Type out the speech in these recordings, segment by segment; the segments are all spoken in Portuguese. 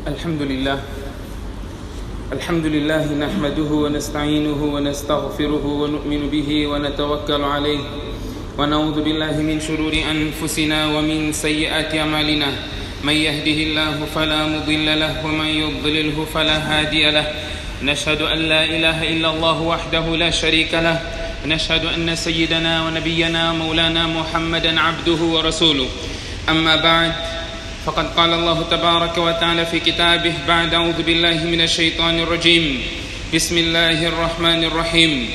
الحمد لله نحمده ونستعينه ونستغفره ونؤمن به ونتوكل عليه ونعوذ بالله من شرور أنفسنا ومن سيئات أعمالنا من يهده الله فلا مضل له ومن يضلله فلا هادي له نشهد أن لا إله إلا الله وحده لا شريك له نشهد أن سيدنا ونبينا مولانا محمدا عبده ورسوله أما بعد فقد قال الله تبارك وتعالى في كتابه بعد أعوذ بالله من الشيطان الرجيم بسم الله الرحمن الرحيم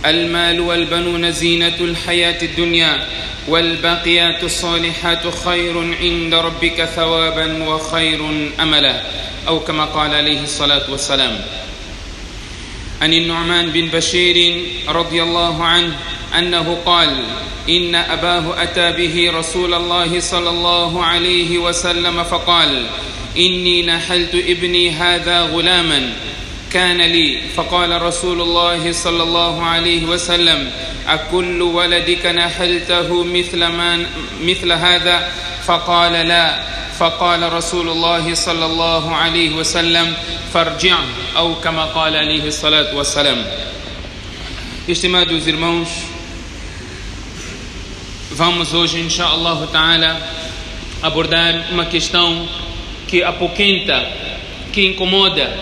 المال والبنون زينة الحياة الدنيا والباقيات الصالحات خير عند ربك ثوابا وخير أملا أو كما قال عليه الصلاة والسلام. عن النعمان بن بشير رضي الله عنه أنه قال إن أباه أتى به رسول الله صلى الله عليه وسلم فقال إني نحلت ابني هذا غلاما كان لي فقال رسول الله صلى الله عليه وسلم أكل ولدك نحلته مثل هذا فقال لا فقال رسول الله صلى الله عليه وسلم فارجع أو كما قال عليه الصلاة والسلام. Estimados irmãos, vamos hoje, inshallah ta'ala, abordar uma questão que apoquenta, que incomoda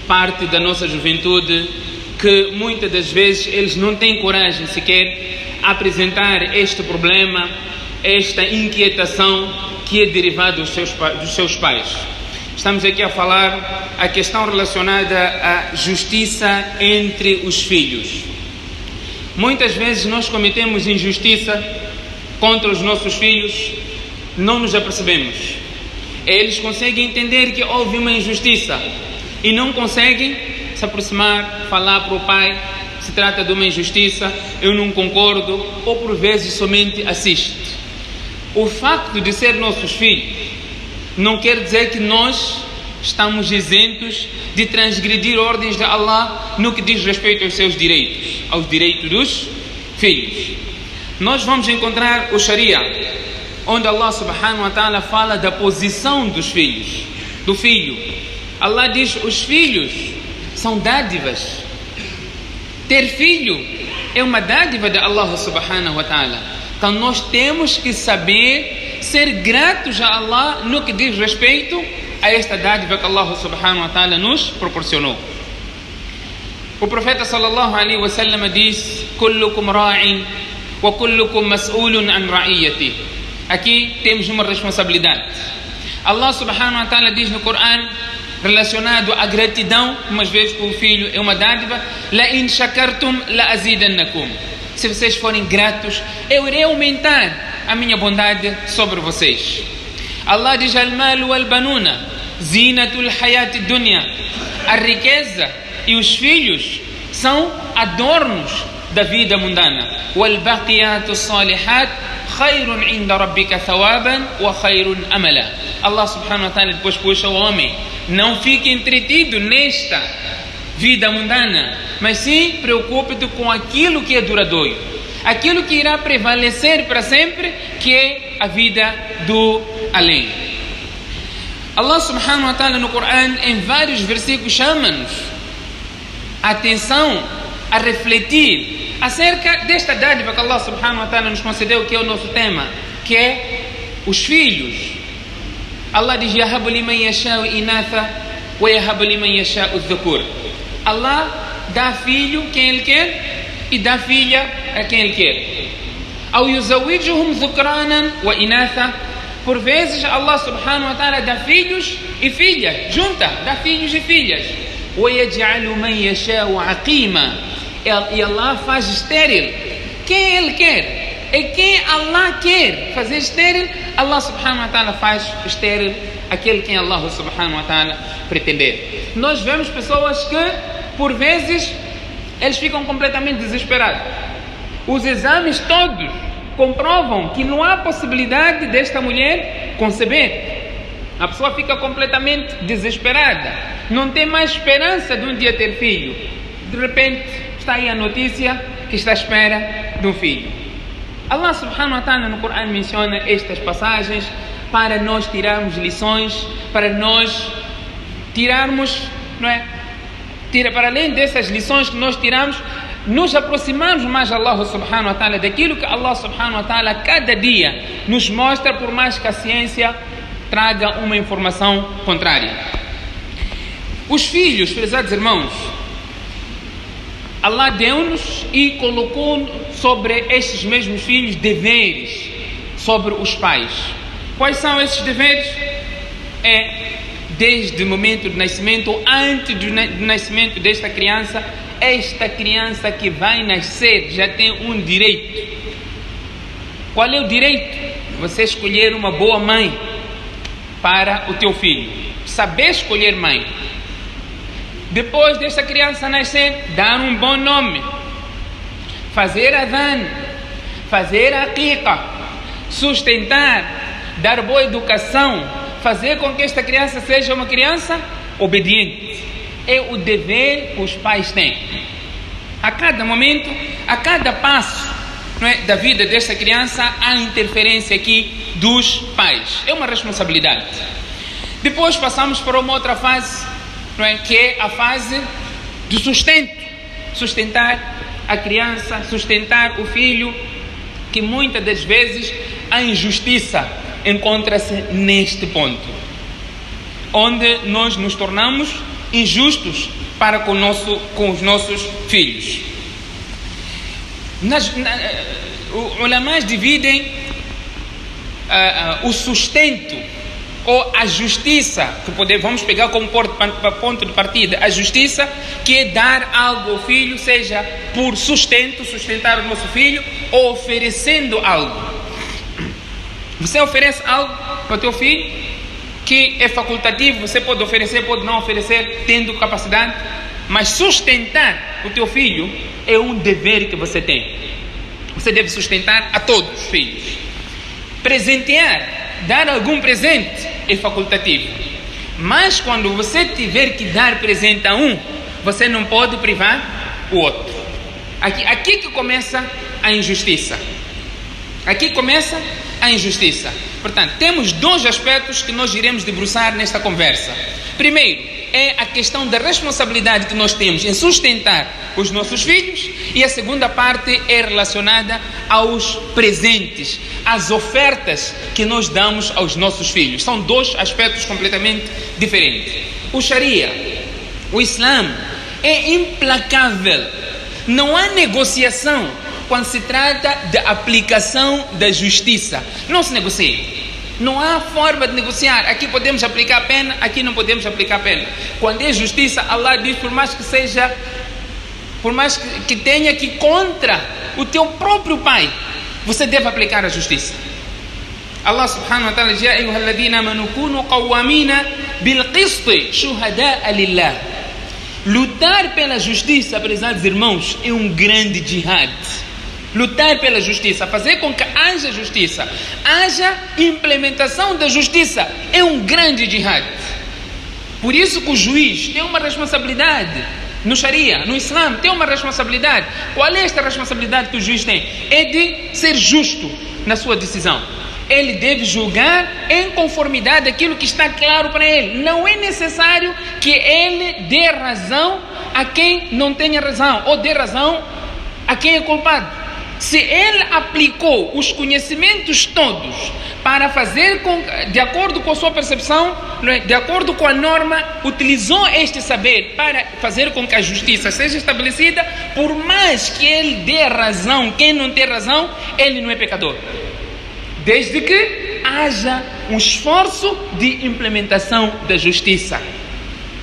parte da nossa juventude, que muitas das vezes eles não têm coragem sequer a apresentar este problema, esta inquietação que é derivada dos seus pais. Estamos aqui a falar a questão relacionada à justiça entre os filhos. Muitas vezes nós cometemos injustiça contra os nossos filhos, não nos apercebemos. Eles conseguem entender que houve uma injustiça e não conseguem se aproximar, falar para o pai, se trata de uma injustiça, eu não concordo, ou por vezes somente assiste. O facto de ser nossos filhos não quer dizer que nós estamos isentos de transgredir ordens de Allah no que diz respeito aos seus direitos, aos direitos dos filhos. Nós vamos encontrar o Sharia, onde Allah subhanahu wa ta'ala fala da posição dos filhos, do filho. Allah diz, os filhos são dádivas. Ter filho é uma dádiva de Allah subhanahu wa ta'ala. Então nós temos que saber ser gratos a Allah no que diz respeito a esta dádiva que Allah subhanahu wa ta'ala nos proporcionou. O profeta sallallahu alaihi wasallam diz: kullukum ra'in wa kullukum mas'ulun an ra'iyati. Aqui temos uma responsabilidade. Allah subhanahu wa ta'ala diz no Coran, relacionado à gratidão, umas vezes com o filho é uma dádiva: la in shakartum la azidannakum. Se vocês forem gratos, eu irei aumentar a minha bondade sobre vocês. Allah diz: al-mal wal-banuna zinatul hayat dunya. A riqueza e os filhos são adornos da vida mundana. Wal-baqiyatu salihat khairun inda rabbika thawaban wa khairun amala. Allah subhanahu wa ta'ala depois puxa o homem: não fique entretido nesta vida mundana, mas sim preocupe-te com aquilo que é duradouro, aquilo que irá prevalecer para sempre, que é a vida do além. Allah subhanahu wa ta'ala no Coran, em vários versículos, chama-nos a atenção a refletir acerca desta dádiva que Allah subhanahu wa ta'ala nos concedeu, que é o nosso tema, que é os filhos. Allah diz: yahabu liman yasha'u inatha wa yahabu liman yasha'u dhukur. Allah dá filho quem Ele quer e dá filha a quem Ele quer. Ao yuzawijuhum dhukranan wa inatha. Por vezes Allah subhanahu wa ta'ala dá filhos e filhas, junta, dá filhos e filhas. Wa yaj'alu man yasha'u aqima. E Allah faz estéril quem Ele quer. E quem Allah quer fazer estéril, Allah subhanahu wa ta'ala faz estéril aquele quem Allah subhanahu wa ta'ala pretender. Nós vemos pessoas que por vezes eles ficam completamente desesperados. Os exames todos comprovam que não há possibilidade desta mulher conceber. A pessoa fica completamente desesperada, não tem mais esperança de um dia ter filho. De repente está aí a notícia que está à espera de um filho. Allah subhanahu wa ta'ala no Coran menciona estas passagens para nós tirarmos lições, para nós tirarmos, não é? Para além dessas lições que nós tiramos, nos aproximamos mais de Allah subhanahu wa ta'ala, daquilo que Allah subhanahu wa ta'ala cada dia nos mostra, por mais que a ciência traga uma informação contrária. Os filhos, prezados irmãos, Allah deu-nos e colocou sobre estes mesmos filhos deveres sobre os pais. Quais são esses deveres? Desde o momento do nascimento, antes do nascimento desta criança, esta criança que vai nascer já tem um direito. Qual é o direito? Você escolher uma boa mãe para o teu filho. Saber escolher mãe. Depois desta criança nascer, dar um bom nome. Fazer adhan. Fazer aqiqa. Sustentar. Dar boa educação. Fazer com que esta criança seja uma criança obediente. É o dever que os pais têm. A cada momento, a cada passo, não é, da vida desta criança, há interferência aqui dos pais. É uma responsabilidade. Depois passamos para uma outra fase, não é, que é a fase do sustento. Sustentar a criança, sustentar o filho, que muitas das vezes a injustiça encontra-se neste ponto, onde nós nos tornamos injustos para com os nossos filhos. Os ulamás dividem o sustento ou a justiça, que vamos pegar como ponto de partida, a justiça, que é dar algo ao filho, seja por sustentar o nosso filho, ou oferecendo algo. Você oferece algo para o teu filho que é facultativo, você pode oferecer, pode não oferecer, tendo capacidade, mas sustentar o teu filho é um dever que você tem. Você deve sustentar a todos os filhos. Presentear, dar algum presente é facultativo, mas quando você tiver que dar presente a um, você não pode privar o outro. Aqui que começa a injustiça. Aqui começa a injustiça. Portanto, temos dois aspectos que nós iremos debruçar nesta conversa. Primeiro, é a questão da responsabilidade que nós temos em sustentar os nossos filhos, e a segunda parte é relacionada aos presentes, às ofertas que nós damos aos nossos filhos. São dois aspectos completamente diferentes. O Sharia, o Islã, é implacável. Não há negociação quando se trata da aplicação da justiça. Não se negocia. Não há forma de negociar. Aqui podemos aplicar a pena, aqui não podemos aplicar a pena. Quando é justiça, Allah diz, por mais que tenha que ir contra o teu próprio pai, você deve aplicar a justiça. Allah subhanahu wa ta'ala diz: Ya ayyuhalladhina amanu kunu qawwamina bil qisti shuhada'a lillah. Lutar pela justiça, prezados irmãos, é um grande jihad. Lutar pela justiça, fazer com que haja justiça, haja implementação da justiça, é um grande jihad. Por isso que o juiz tem uma responsabilidade. No Sharia, no Islã, tem uma responsabilidade. Qual é esta responsabilidade que o juiz tem? É de ser justo na sua decisão. Ele deve julgar em conformidade daquilo que está claro para ele. Não é necessário que ele dê razão a quem não tenha razão, ou dê razão a quem é culpado. Se ele aplicou os conhecimentos todos para fazer de acordo com a sua percepção, de acordo com a norma, utilizou este saber para fazer com que a justiça seja estabelecida, por mais que ele dê razão, quem não tem razão, ele não é pecador. Desde que haja um esforço de implementação da justiça.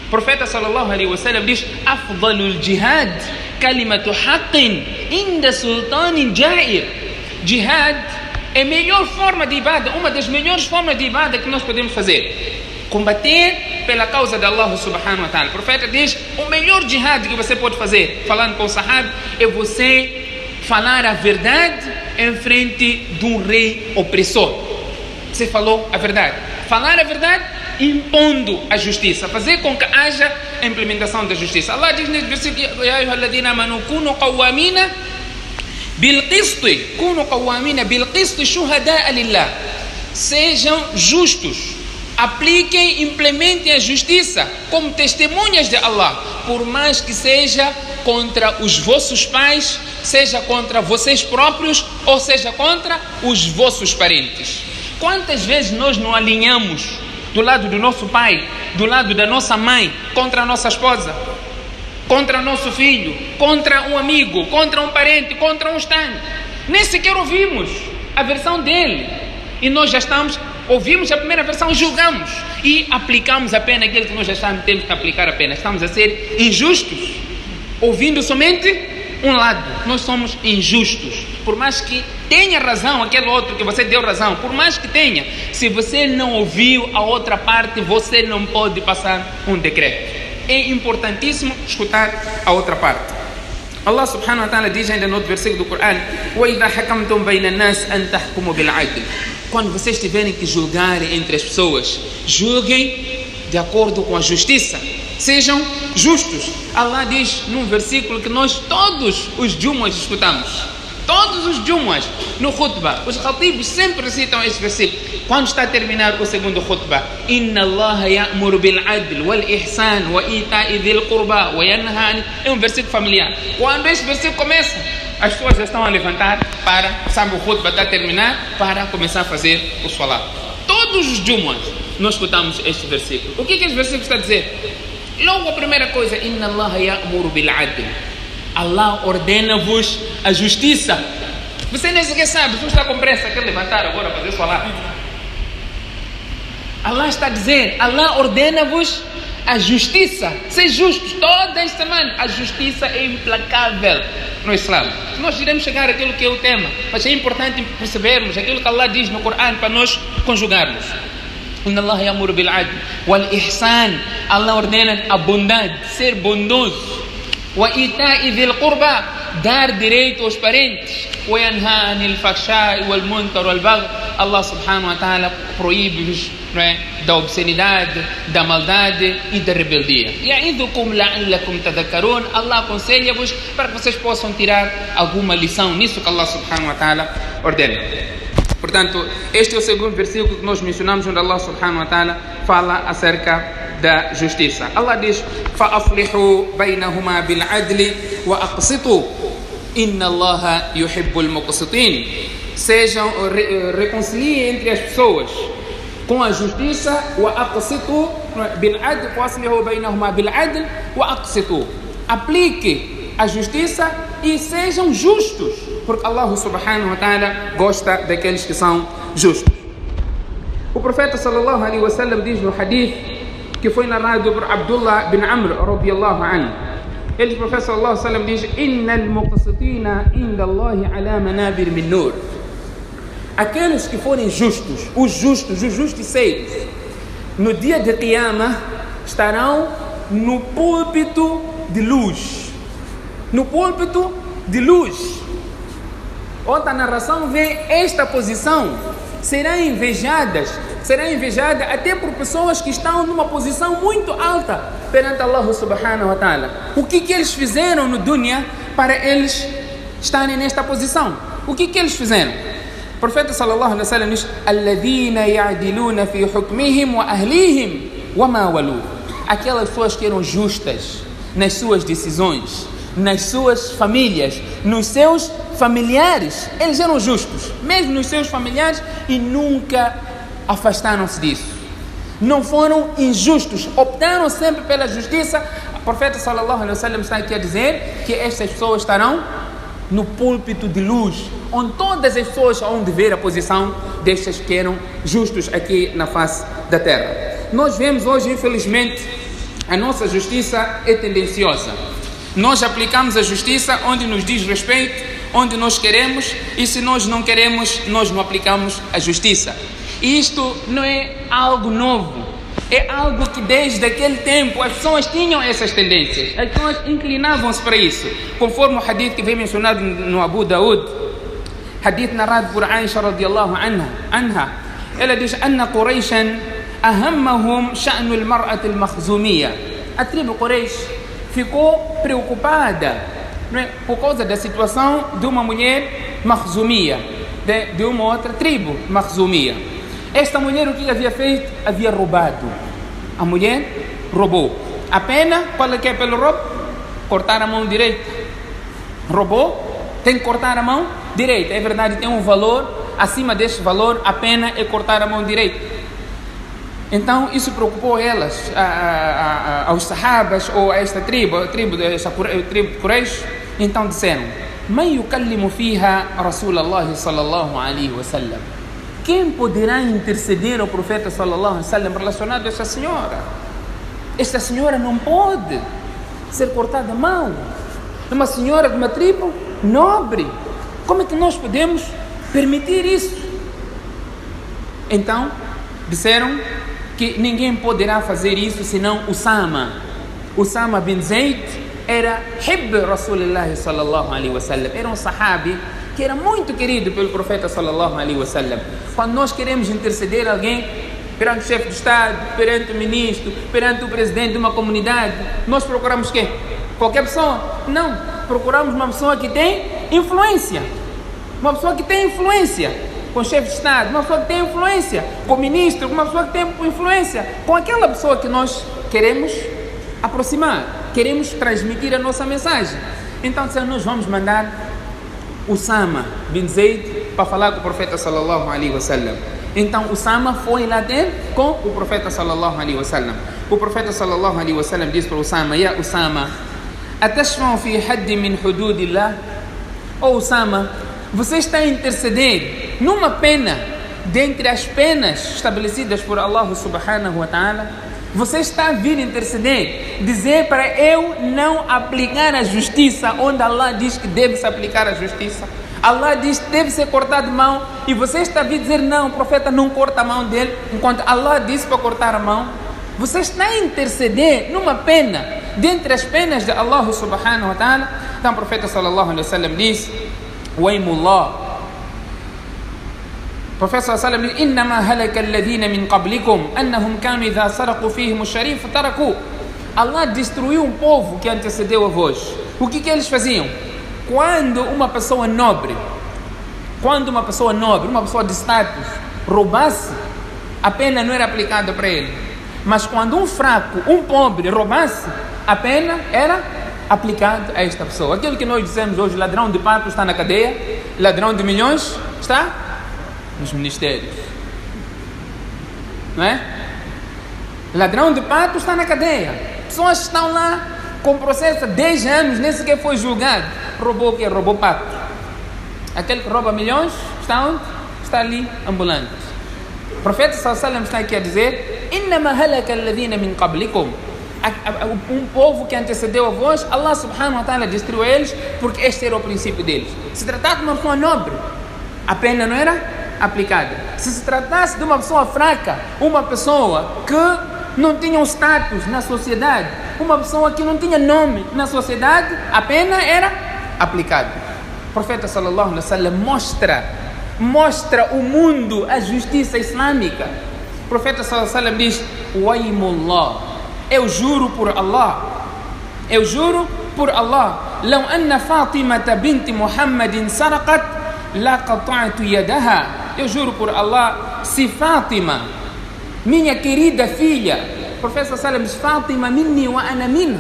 O profeta sallallahu alaihi wasallam diz: Afdalul jihad kalimatu haqqin inda sultanin jair. Jihad é a melhor forma de ibada, uma das melhores formas de ibada que nós podemos fazer. Combater pela causa de Allah subhanahu wa ta'ala. O profeta diz: o melhor jihad que você pode fazer, falando com o sahab, é você falar a verdade em frente de um rei opressor. Você falou a verdade. Falar a verdade impondo a justiça, fazer com que haja a implementação da justiça. Allah diz nesse versículo: Ya ayyuhalladhina amanu kunu qawwamina bil qisti shuhada'a lillah. sejam justos. Apliquem e implementem a justiça como testemunhas de Allah, por mais que seja contra os vossos pais, seja contra vocês próprios ou seja contra os vossos parentes. Quantas vezes nós não alinhamos do lado do nosso pai, do lado da nossa mãe, contra a nossa esposa, contra o nosso filho, contra um amigo, contra um parente, contra um estranho? Nem sequer ouvimos a versão dele e nós já ouvimos a primeira versão e julgamos e aplicamos apenas aquilo que nós já temos que aplicar apenas. Estamos a ser injustos, ouvindo somente um lado. Nós somos injustos. Por mais que tenha razão aquele outro que você deu razão, por mais que tenha, se você não ouviu a outra parte, você não pode passar um decreto. É importantíssimo escutar a outra parte. Allah subhanahu wa ta'ala diz ainda no outro versículo do Corão: وَإِذَا حَكَمْتُمْ بَيْنَ النَّاسِ أَنْ تَحْكُمُوا بِالْعَدْلِ. Quando vocês tiverem que julgar entre as pessoas, julguem de acordo com a justiça. Sejam justos. Allah diz num versículo que nós todos os Jumas escutamos. Todos os Jumas no khutbah, os khatibs sempre recitam este versículo. Quando está a terminar o segundo khutbah: Inna Allah ya'muru bil adl wal ihsan wa ita'i dhil qurba wa yanha. É um versículo familiar. Quando este versículo começa, as pessoas já estão a levantar para, sabe, o khutbah está a terminar, para começar a fazer o salat. Todos os Jumas nós escutamos este versículo. O que este versículo está a dizer? Logo a primeira coisa: Inna Allah ya'muru bil adl. Allah ordena-vos a justiça. Você nem sequer sabe, você está com pressa, quer levantar agora para fazer salat. Allah está a dizer, Allah ordena-vos a justiça. Ser justos toda esta semana. A justiça é implacável no Islã. Nós iremos chegar àquilo que é o tema, mas é importante percebermos aquilo que Allah diz no Corão para nós conjugarmos. Inna Allah ya'muru bil adl wal ihsan. Allah ordena a bondade, ser bondoso. Wa ita'i dhil qurba, dar direito aos parentes. Wa yanha anil fahsha'i wal munkar wal baghi. Allah subhanahu wa ta'ala proíbe-vos, da obscenidade, da maldade e da rebeldia. Ya'idukum la'allakum tadhakkarun. Allah aconselha-vos para que vocês possam tirar alguma lição nisso que Allah subhanahu wa ta'ala ordena. Portanto, este é o segundo versículo que nós mencionamos, onde Allah subhanahu wa ta'ala fala acerca da justiça. Allah diz: فَأَصْلِحُوا بَيْنَهُمَا بِالْعَدْلِ وَأَقْسِطُوا إِنَّ اللَّهَ يُحِبُّ الْمُقْسِطِينَ. Reconciliem entre as pessoas com a justiça. وَأَقْسِطُوا بِالْعَدْلِ وَأَصْلِحُوا بَيْنَهُمَا بِالْعَدْلِ وَأَقْسِطُوا. Aplique a justiça e sejam justos, porque Allah subhanahu wa ta'ala gosta daqueles que são justos. O profeta sallallahu alaihi wasallam diz no hadith que foi narrado por Abdullah bin Amr radiyallahu anhu. Ele, o profeta sallallahu alaihi wasallam, diz: Innal muqsitina inda Allahi ala manabir min nur. Aqueles que forem justos, os justiceiros, no dia de Qiyamah estarão no púlpito de luz. No púlpito de luz. Outra narração vê esta posição será invejada até por pessoas que estão numa posição muito alta perante Allah subhanahu wa ta'ala. O que eles fizeram no dunya para eles estarem nesta posição? O que eles fizeram? O profeta sallallahu alaihi wasallam diz: alladhina ya'diluna fi hukmihim wa ahlihim wa ma walu. Aquelas pessoas que eram justas nas suas decisões, nas suas famílias, nos seus familiares. Eles eram justos, mesmo nos seus familiares, e nunca afastaram-se disso. Não foram injustos, optaram sempre pela justiça. O profeta sallallahu alaihi wasallam está aqui a dizer que estas pessoas estarão no púlpito de luz, onde todas as pessoas vão ver a posição destes que eram justos aqui na face da terra. Nós vemos hoje, infelizmente, a nossa justiça é tendenciosa. Nós aplicamos a justiça onde nos diz respeito, onde nós queremos, e se nós não queremos, nós não aplicamos a justiça. E isto não é algo novo, é algo que desde aquele tempo as pessoas tinham essas tendências, as pessoas inclinavam-se para isso, conforme o hadith que vem mencionado no Abu Daud, hadith narrado por Aisha radiyallahu anha. Ela diz: Anna Quraishan ahammahum sha'nu al-mar'ati al-makhzumiyya. A tribo Quraish ficou preocupada, por causa da situação de uma mulher makhzumiyya, de uma outra tribo makhzumiyya. Esta mulher o que havia feito? Havia roubado. A mulher roubou. A pena, qual é que é pelo roubo? Cortar a mão direita. Roubou, tem que cortar a mão direita. É verdade, tem um valor, acima deste valor, a pena é cortar a mão direita. Então, isso preocupou elas, aos sahabas, ou a esta tribo, a tribo de Quraysh. Então disseram: Man yukallimu fiha Rasulallah sallallahu alaihi wasallam. Quem poderá interceder ao profeta sallallahu alaihi wasallam relacionado a esta senhora? Esta senhora não pode ser cortada a mão. É uma senhora de uma tribo nobre. Como é que nós podemos permitir isso? Então, disseram que ninguém poderá fazer isso senão Usama bin Zayd era Hibb Rasulullah sallallahu alaihi wasallam. Era um sahabi que era muito querido pelo profeta sallallahu alaihi wasallam. Quando nós queremos interceder alguém perante o chefe de Estado, perante o ministro, perante o presidente de uma comunidade, nós procuramos quê? Qualquer pessoa? Não, procuramos uma pessoa que tem influência. Uma pessoa que tem influência com o chefe de Estado, uma pessoa que tem influência com o ministro, uma pessoa que tem influência com aquela pessoa que nós queremos aproximar, queremos transmitir a nossa mensagem. Então, nós vamos mandar Usama bin Zayd para falar com o profeta sallallahu alaihi wasallam. Então, Usama foi lá ter com o profeta sallallahu alaihi wasallam. O profeta sallallahu alaihi wasallam disse para Usama: Ya Usama, atashfa'u fi hadd min hududillah? Ou Usama, você está a interceder numa pena dentre as penas estabelecidas por Allah subhanahu wa ta'ala? Você está a vir interceder, dizer para eu não aplicar a justiça onde Allah diz que deve-se aplicar a justiça? Allah diz que deve ser cortado a mão e você está a vir dizer não, o profeta não corta a mão dele, enquanto Allah disse para cortar a mão. Você está a interceder numa pena dentre as penas de Allah subhanahu wa ta'ala. Então o profeta sallallahu alaihi wasallam diz: Waimullah. O profeta sallallahu alaihi wasallam diz: Innama halaka alladhina min qablikum annahum kanu idha saraqu fihim o-sharif taraku. Allah destruiu um povo que antecedeu a vós. O que eles faziam? Quando uma pessoa nobre, uma pessoa de status roubasse, a pena não era aplicada para ele. Mas quando um fraco, um pobre roubasse, a pena era aplicada a esta pessoa. Aquilo que nós dizemos hoje: ladrão de pato está na cadeia, ladrão de milhões está nos ministérios, não é? Ladrão de pato está na cadeia. Pessoas estão lá com processo de 10 anos, nem sequer foi julgado. Roubou o quê? Roubou pato. Aquele que rouba milhões está onde? Está ali ambulante. O profeta sallallahu alaihi wasallam está aqui a dizer: Innama halaka alladhina min qablikum. Um povo que antecedeu a vós, Allah subhanahu wa ta'ala destruiu eles, porque este era o princípio deles. Se tratasse de uma pessoa nobre, a pena não era aplicada. Se tratasse de uma pessoa fraca, uma pessoa que não tinha um status na sociedade, uma pessoa que não tinha nome na sociedade, a pena era aplicada. O profeta sallallahu alaihi wasallam mostra o mundo a justiça islâmica. O profeta sallallahu alaihi wasallam diz: Waimullah, eu juro por Allah, law anna Fatimata bint Muhammadin saraqat la qata'tu yadaha. Eu juro por Allah, se Fátima, minha querida filha, o profeta sallallahu alaihi wasallam diz: Fátima minni wa ana minha.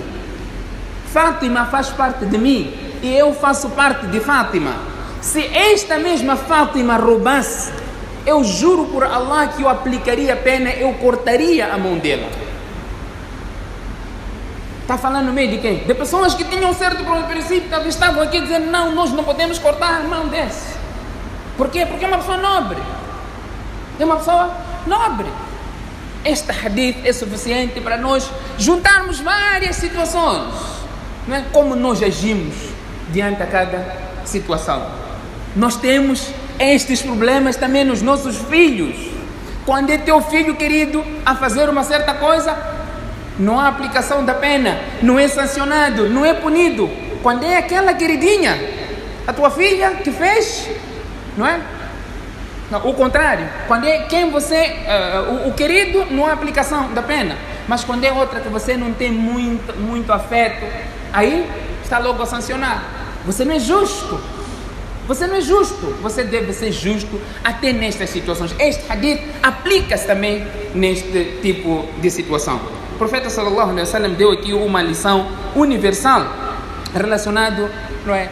Fátima faz parte de mim e eu faço parte de Fátima. Se esta mesma Fátima roubasse, eu juro por Allah que eu aplicaria a pena, eu cortaria a mão dela. Está falando no meio de quem? De pessoas que tinham um certo princípio, talvez estavam aqui dizendo: não, nós não podemos cortar a mão desse. Por quê? Porque é uma pessoa nobre. Este hadith é suficiente para nós juntarmos várias situações, não é? Como nós agimos diante de cada situação. Nós temos estes problemas também nos nossos filhos. Quando é teu filho querido a fazer uma certa coisa, não há aplicação da pena, não é sancionado, não é punido. Quando é aquela queridinha, a tua filha que fez, não é? Não, o contrário, quando é quem você, o querido, não há aplicação da pena. Mas quando é outra que você não tem muito afeto, aí está logo a sancionar. Você não é justo. Você não é justo. Você deve ser justo até nestas situações. Este hadith aplica-se também neste tipo de situação. O profeta sallallahu alaihi wasallam deu aqui uma lição universal relacionado, não é,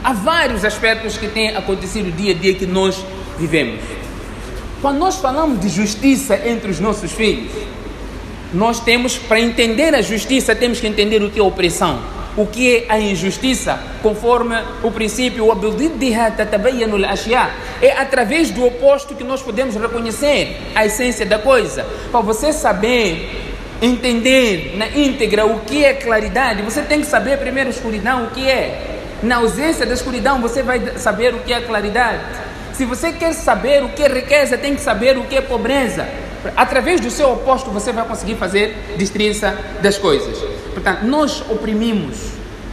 a vários aspectos que têm acontecido dia a dia que nós vivemos. Quando nós falamos de justiça entre os nossos filhos, nós temos, para entender a justiça, temos que entender o que é opressão, o que é a injustiça, conforme o princípio é através do oposto que nós podemos reconhecer a essência da coisa. Para você saber entender na íntegra o que é claridade, você tem que saber primeiro a escuridão, o que é. Na ausência da escuridão, você vai saber o que é claridade. Se você quer saber o que é riqueza, tem que saber o que é pobreza. Através do seu oposto, você vai conseguir fazer distinção das coisas. Portanto, nós oprimimos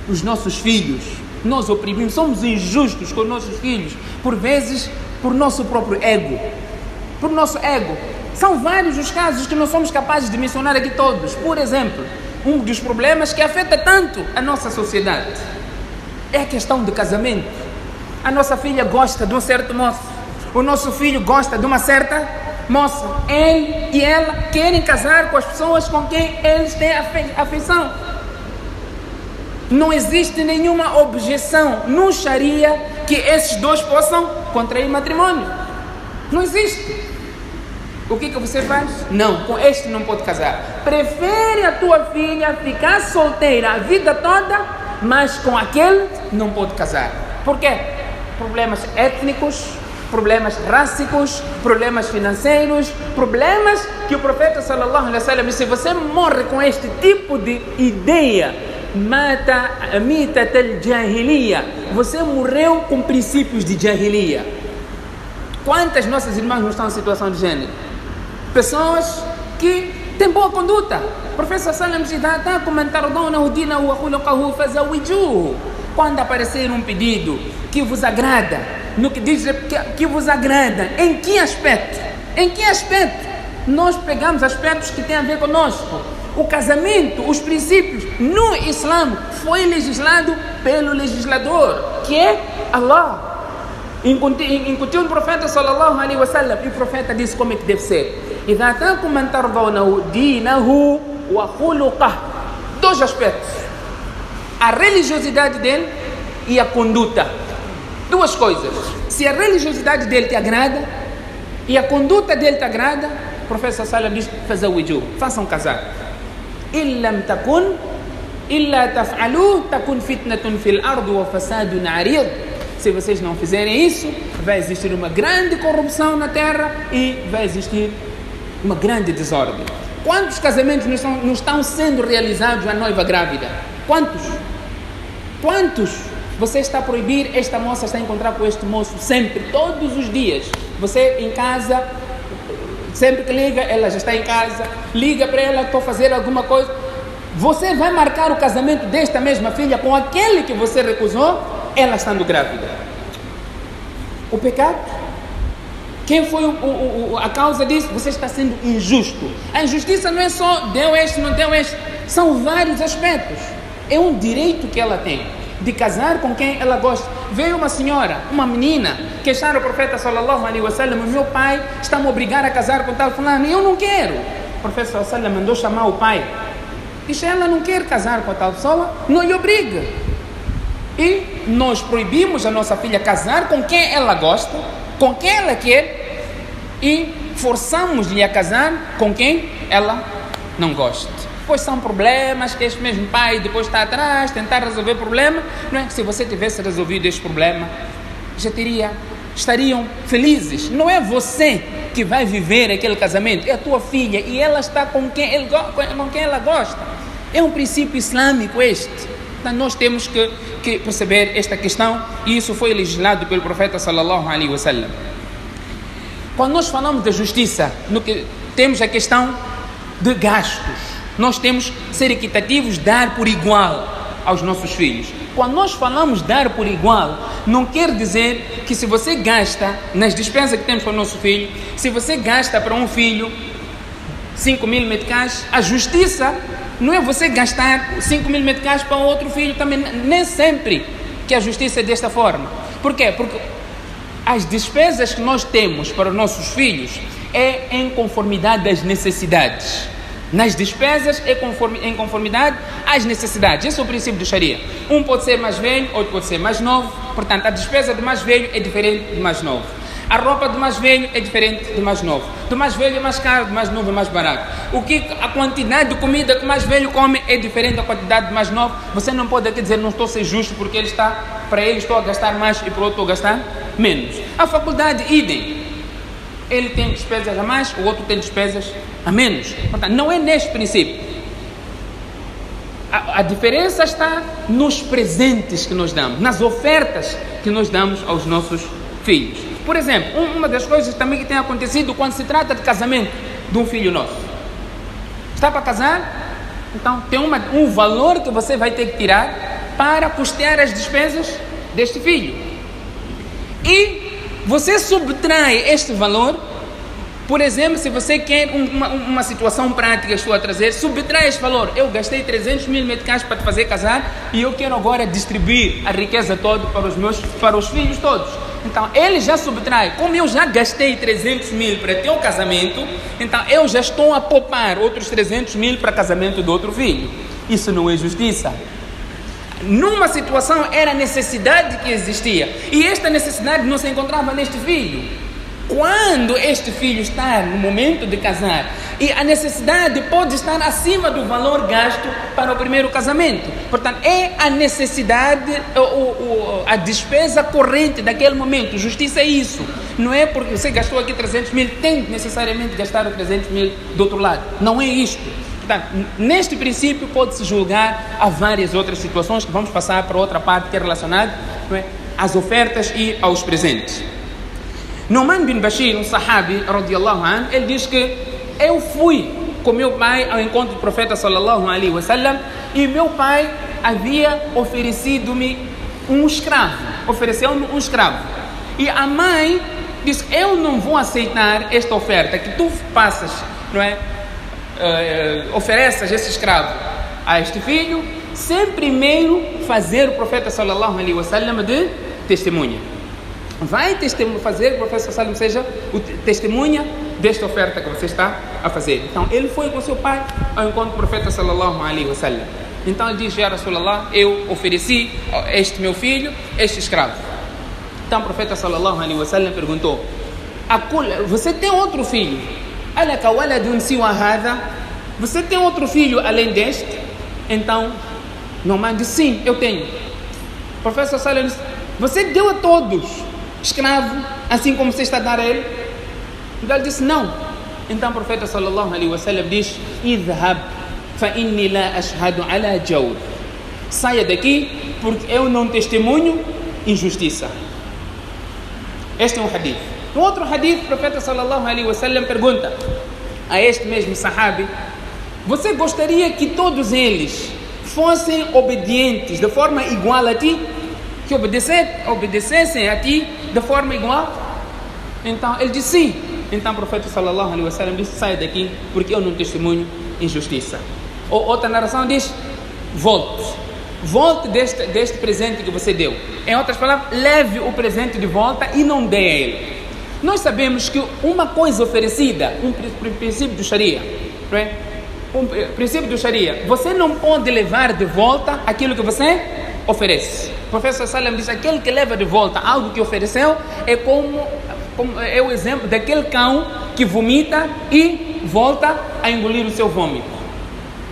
os nossos filhos, nós oprimimos, somos injustos com os nossos filhos, por vezes, por nosso próprio ego. Por nosso ego. São vários os casos que não somos capazes de mencionar aqui todos. Por exemplo, um dos problemas que afeta tanto a nossa sociedade é a questão do casamento. A nossa filha gosta de um certo moço, o nosso filho gosta de uma certa moça. Ele e ela querem casar com as pessoas com quem eles têm afeição. Não existe nenhuma objeção no Sharia que esses dois possam contrair matrimônio. Não existe. O que você faz? Não, com este não pode casar. Prefere a tua filha ficar solteira a vida toda, mas com aquele não pode casar. Por quê? Problemas étnicos, problemas rássicos, problemas financeiros, problemas que o profeta sallallahu alaihi wasallam disse: se você morre com este tipo de ideia, mitatal jahiliya, você morreu com princípios de jahiliya. Quantas nossas irmãs não estão em situação de gênero? Pessoas que têm boa conduta. O profeta sallallahu alaihi wasallam, quando aparecer um pedido que vos agrada, no que diz que vos agrada, em que aspecto? Em que aspecto? Nós pegamos aspectos que têm a ver conosco. O casamento, os princípios no Islã foi legislado pelo legislador, que é Allah. Incutiu o profeta sallallahu alaihi wasallam, e o profeta disse como é que deve ser. إذا أتاكم من ترضونه دينه وخلقه. Dois aspectos: a religiosidade dele e a conduta. Duas coisas. Se a religiosidade dele te agrada e a conduta dele te agrada, o profeta sallallahu diz: fazawiju, façam casar. إِلَّمْ تَكُنْ إِلَّا تَفْعَلُوا تَكُنْ فِتْنَةٌ فِي الْأَرْضِ وَفَسَادٌ عَرِيضٌ. Se vocês não fizerem isso, vai existir uma grande corrupção na terra e vai existir uma grande desordem. Quantos casamentos não estão sendo realizados a noiva grávida? Quantos? Quantos? Você está a proibir, esta moça está a encontrar com este moço sempre, todos os dias. Você em casa, sempre que liga, ela já está em casa, liga para ela, estou a fazer alguma coisa. Você vai marcar o casamento desta mesma filha com aquele que você recusou, ela estando grávida. O pecado? Quem foi a causa disso? Você está sendo injusto. A injustiça não é só deu este, não deu este. São vários aspectos. É um direito que ela tem de casar com quem ela gosta. Veio uma senhora, uma menina, queixar o profeta sallallahu alaihi wasallam: meu pai está me obrigar a casar com tal fulano, e eu não quero. O profeta sallallahu alaihi wasallam mandou chamar o pai. Disse: ela não quer casar com a tal pessoa, não lhe obriga. E nós proibimos a nossa filha casar com quem ela gosta, com quem ela quer, e forçamos-lhe a casar com quem ela não gosta. Pois são problemas que este mesmo pai depois está atrás, tentar resolver o problema. Não é que se você tivesse resolvido este problema, estariam felizes. Não é você que vai viver aquele casamento, é a tua filha, e ela está com quem ela gosta. É um princípio islâmico este. Então nós temos que perceber esta questão, e isso foi legislado pelo profeta sallallahu alaihi wasallam. Quando nós falamos da justiça, temos a questão de gastos. Nós temos que ser equitativos, dar por igual aos nossos filhos. Quando nós falamos dar por igual, não quer dizer que se você gasta nas despesas que temos para o nosso filho, se você gasta para um filho 5.000 meticais, a justiça não é você gastar 5.000 meticais para outro filho também. Nem sempre que a justiça é desta forma. Por quê? Porque as despesas que nós temos para os nossos filhos é em conformidade das necessidades. Nas despesas é em conformidade às necessidades. Esse é o princípio do Sharia. Um pode ser mais velho, outro pode ser mais novo. Portanto, a despesa do mais velho é diferente do mais novo. A roupa do mais velho é diferente do mais novo. Do mais velho é mais caro, do mais novo é mais barato. A quantidade de comida que o mais velho come é diferente da quantidade do mais novo. Você não pode aqui dizer, não estou a ser justo, porque para ele estou a gastar mais e para o outro estou a gastar menos. A faculdade, idem. Ele tem despesas a mais, o outro tem despesas a menos. Portanto, não é neste princípio. A diferença está nos presentes que nós damos, nas ofertas que nós damos aos nossos filhos. Por exemplo, uma das coisas também que tem acontecido quando se trata de casamento de um filho nosso. Está para casar? Então tem um valor que você vai ter que tirar para custear as despesas deste filho. E você subtrai este valor. Por exemplo, se você quer uma situação prática, estou a trazer, subtrai este valor. Eu gastei 300 mil meticais para te fazer casar e eu quero agora distribuir a riqueza toda para os filhos todos. Então, ele já subtrai. Como eu já gastei 300 mil para teu casamento, então eu já estou a poupar outros 300 mil para casamento do outro filho. Isso não é justiça. Numa situação era necessidade que existia. E esta necessidade não se encontrava neste filho. Quando este filho está no momento de casar e a necessidade pode estar acima do valor gasto para o primeiro casamento. Portanto, é a necessidade, a despesa corrente daquele momento. Justiça é isso. Não é porque você gastou aqui 300 mil, tem necessariamente gastar os 300 mil do outro lado. Não é isto. Portanto, neste princípio pode-se julgar a várias outras situações que vamos passar para outra parte que é relacionada, não é, às ofertas e aos presentes. Nu'man bin Bashir, um sahabi, radiyallahu anhu, ele diz que eu fui com meu pai ao encontro do profeta sallallahu alaihi wasallam e meu pai havia oferecido-me um escravo, ofereceu-me um escravo. E a mãe disse, eu não vou aceitar esta oferta que tu passas, não é? Ofereças esse escravo a este filho, sem primeiro fazer o profeta sallallahu alaihi wasallam de testemunha. Vai fazer o profeta sallallahu alaihi wasallam seja o testemunha desta oferta que você está a fazer. Então ele foi com seu pai ao encontro do profeta sallallahu alaihi wasallam. Então ele diz, já Rasulallah, eu ofereci a este meu filho este escravo. Então o profeta sallallahu alaihi wasallam perguntou, você tem outro filho? Alaka waladun siwa hadha? Você tem outro filho além deste? Então Nu'man disse, sim, eu tenho. O profeta sallallahu alaihi wasallam disse, você deu a todos escravo, assim como você está a dar a ele? Então ele disse, não. Então o profeta sallallahu alaihi wasallam diz, idhab fa inni la ashhadu ala jawr. Saia daqui, porque eu não testemunho injustiça. Este é um hadith. No outro hadith, o profeta sallallahu alaihi wasallam pergunta a este mesmo sahabi, você gostaria que todos eles fossem obedientes de forma igual a ti? Que obedecessem a ti de forma igual? Então ele disse sim. Então o profeta sallallahu alaihi wasallam disse, saia daqui, porque eu não testemunho injustiça. Outra narração diz, volte deste presente que você deu. Em outras palavras, leve o presente de volta e não dê a ele. Nós sabemos que uma coisa oferecida, um princípio do Sharia, um princípio do Sharia, você não pode levar de volta aquilo que você oferece. O professor Sallam diz, aquele que leva de volta algo que ofereceu é como é o exemplo daquele cão que vomita e volta a engolir o seu vômito.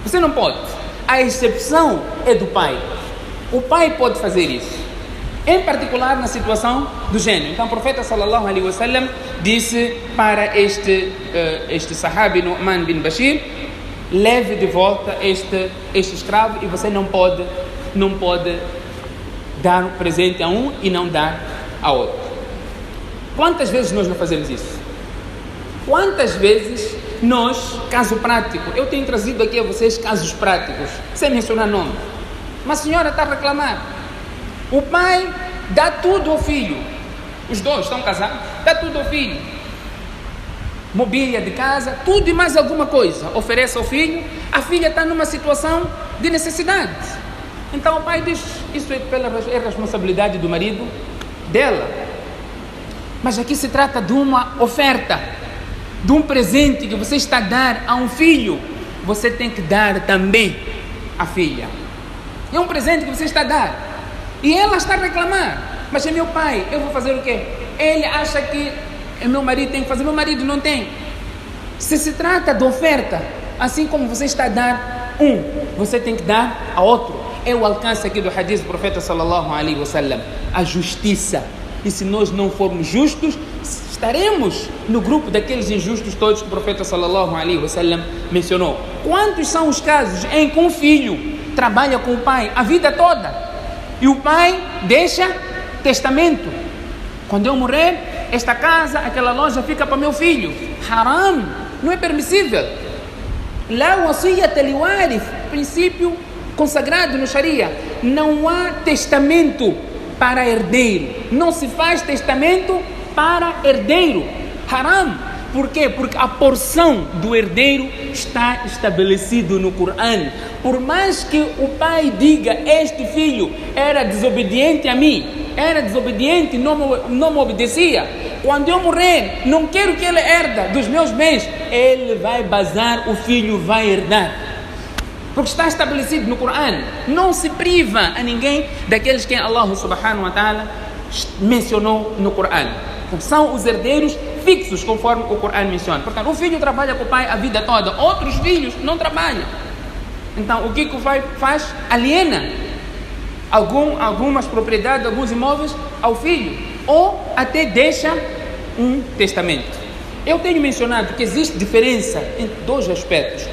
Você não pode. A exceção é do pai. O pai pode fazer isso, em particular na situação do gênio. Então o profeta sallallahu alaihi wasallam disse para este sahabi Nu'man bin Bashir, leve de volta este escravo e você não pode dar um presente a um e não dar a outro. Quantas vezes nós não fazemos isso? Quantas vezes nós, caso prático, eu tenho trazido aqui a vocês casos práticos, sem mencionar nome. Uma senhora está a reclamar, o pai dá tudo ao filho, os dois estão casados, dá tudo ao filho, mobília de casa, tudo e mais alguma coisa, oferece ao filho, a filha está numa situação de necessidade. Então o pai diz, isso é responsabilidade do marido dela. Mas aqui se trata de uma oferta, de um presente que você está a dar a um filho, você tem que dar também à filha. É um presente que você está a dar. E ela está a reclamar. Mas é meu pai, eu vou fazer o quê? Ele acha que meu marido tem que fazer, meu marido não tem. Se trata de oferta, assim como você está a dar você tem que dar a outro. É o alcance aqui do hadith do profeta sallallahu alaihi wasallam, a justiça. E se nós não formos justos, estaremos no grupo daqueles injustos todos que o profeta sallallahu alaihi wasallam mencionou. Quantos são os casos em que um filho trabalha com o pai a vida toda e o pai deixa testamento? Quando eu morrer, esta casa, aquela loja fica para meu filho. Haram, não é permissível. La wasiyata liwarith, princípio consagrado no Sharia. Não há testamento para herdeiro. Não se faz testamento para herdeiro. Haram. Por quê? Porque a porção do herdeiro está estabelecido no Coran. Por mais que o pai diga, este filho era desobediente a mim, era desobediente, não me obedecia, quando eu morrer, não quero que ele herda dos meus bens, ele vai bazar, o filho vai herdar. Porque está estabelecido no Coran. Não se priva a ninguém daqueles que Allah subhanahu wa ta'ala mencionou no Coran. São os herdeiros fixos, conforme o Coran menciona. Portanto, o filho trabalha com o pai a vida toda, outros filhos não trabalham. Então, o que o pai faz? Aliena algumas propriedades, alguns imóveis ao filho, ou até deixa um testamento. Eu tenho mencionado que existe diferença entre dois aspectos.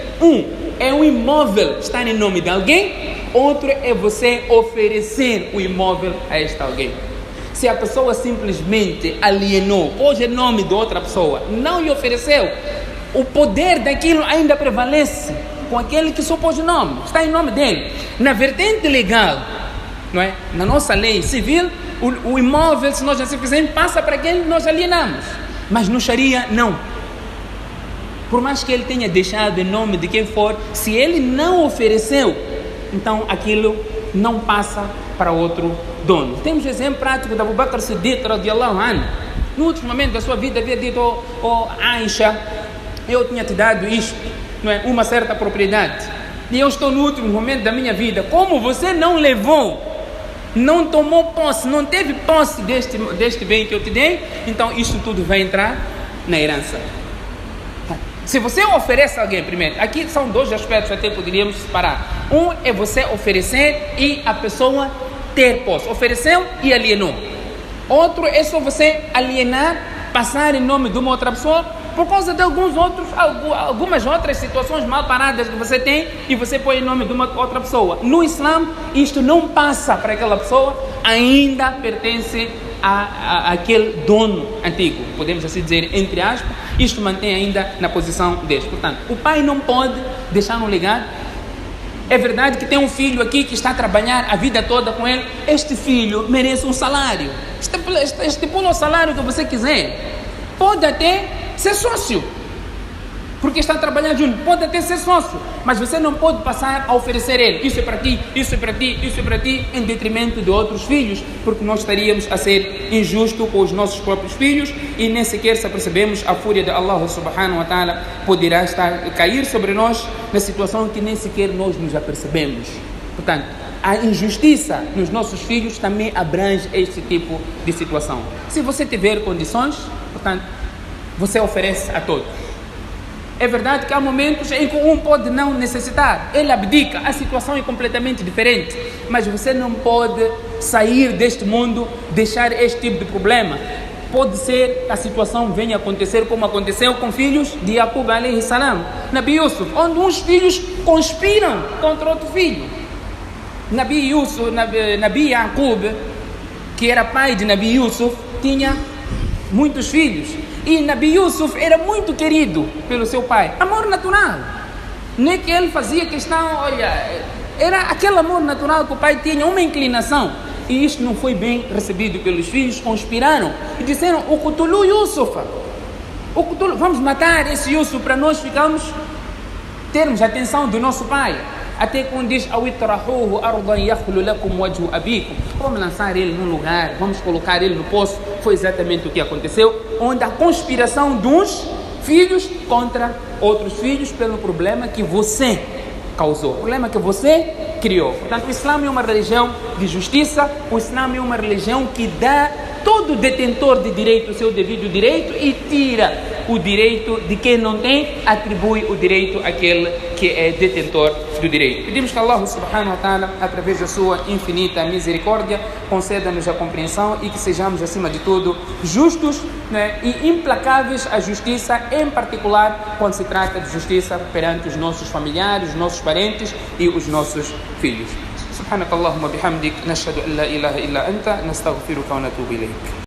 É um imóvel estar em nome de alguém, outro é você oferecer o imóvel a este alguém. Se a pessoa simplesmente alienou, pôs em nome de outra pessoa, não lhe ofereceu, o poder daquilo ainda prevalece com aquele que só pôs o nome, está em nome dele. Na vertente legal, não é? Na nossa lei civil, o imóvel, se nós assim fizermos, passa para quem nós alienamos. Mas no Sharia, não. Por mais que ele tenha deixado em nome de quem for, se ele não ofereceu, então aquilo não passa para outro dono. Temos o exemplo prático de Abu Bakr Siddiq radiallahu anhu. No último momento da sua vida havia dito: Aisha, eu tinha te dado isto, não é? Uma certa propriedade, e eu estou no último momento da minha vida. Como você não levou, não tomou posse, não teve posse deste bem que eu te dei, então isto tudo vai entrar na herança. Se você oferece a alguém, primeiro, aqui são dois aspectos, até poderíamos separar. Um é você oferecer e a pessoa ter posse. Ofereceu e alienou. Outro é só você alienar, passar em nome de uma outra pessoa por causa de algumas outras situações mal paradas que você tem e você põe em nome de uma outra pessoa. No Islã, isto não passa para aquela pessoa, ainda pertence àquele dono antigo, podemos assim dizer, entre aspas. Isto mantém ainda na posição deste. Portanto, o pai não pode deixar um legado. É verdade que tem um filho aqui que está a trabalhar a vida toda com ele. Este filho merece um salário. Estipula o salário que você quiser. Pode até ser sócio, porque está trabalhando junto. Pode até ser sócio, mas você não pode passar a oferecer ele. Isso é para ti, isso é para ti, isso é para ti, em detrimento de outros filhos, porque nós estaríamos a ser injustos com os nossos próprios filhos e nem sequer se apercebemos a fúria de Allah subhanahu wa ta'ala poderá cair sobre nós na situação que nem sequer nós nos apercebemos. Portanto, a injustiça nos nossos filhos também abrange este tipo de situação. Se você tiver condições, portanto, você oferece a todos. É verdade que há momentos em que um pode não necessitar, ele abdica, a situação é completamente diferente, mas você não pode sair deste mundo, deixar este tipo de problema. Pode ser que a situação venha a acontecer como aconteceu com filhos de Yaqub alayhi salam, Nabi Yusuf, onde uns filhos conspiram contra outro filho. Nabi Yaqub, que era pai de Nabi Yusuf, tinha muitos filhos. E Nabi Yusuf era muito querido pelo seu pai. Amor natural. Não é que ele fazia questão, era aquele amor natural que o pai tinha, uma inclinação. E isto não foi bem recebido pelos filhos, conspiraram e disseram: Uqtulu Yusuf. Vamos matar esse Yusuf para nós termos a atenção do nosso pai. Até quando diz vamos lançar ele num lugar, vamos colocar ele no poço. Foi exatamente o que aconteceu, onde a conspiração de uns filhos contra outros filhos pelo problema que você causou, o problema que você criou. Portanto, o Islã é uma religião de justiça, o Islã é uma religião que dá todo detentor de direito o seu devido direito e tira o direito de quem não tem, atribui o direito àquele que é detentor do direito. Pedimos que Allah subhanahu wa ta'ala, através da sua infinita misericórdia, conceda-nos a compreensão e que sejamos, acima de tudo, justos, né, e implacáveis à justiça, em particular quando se trata de justiça perante os nossos familiares, os nossos parentes e os nossos filhos. سبحانك اللهم وبحمدك نشهد أن لا إله إلا أنت نستغفرك ونتوب إليك.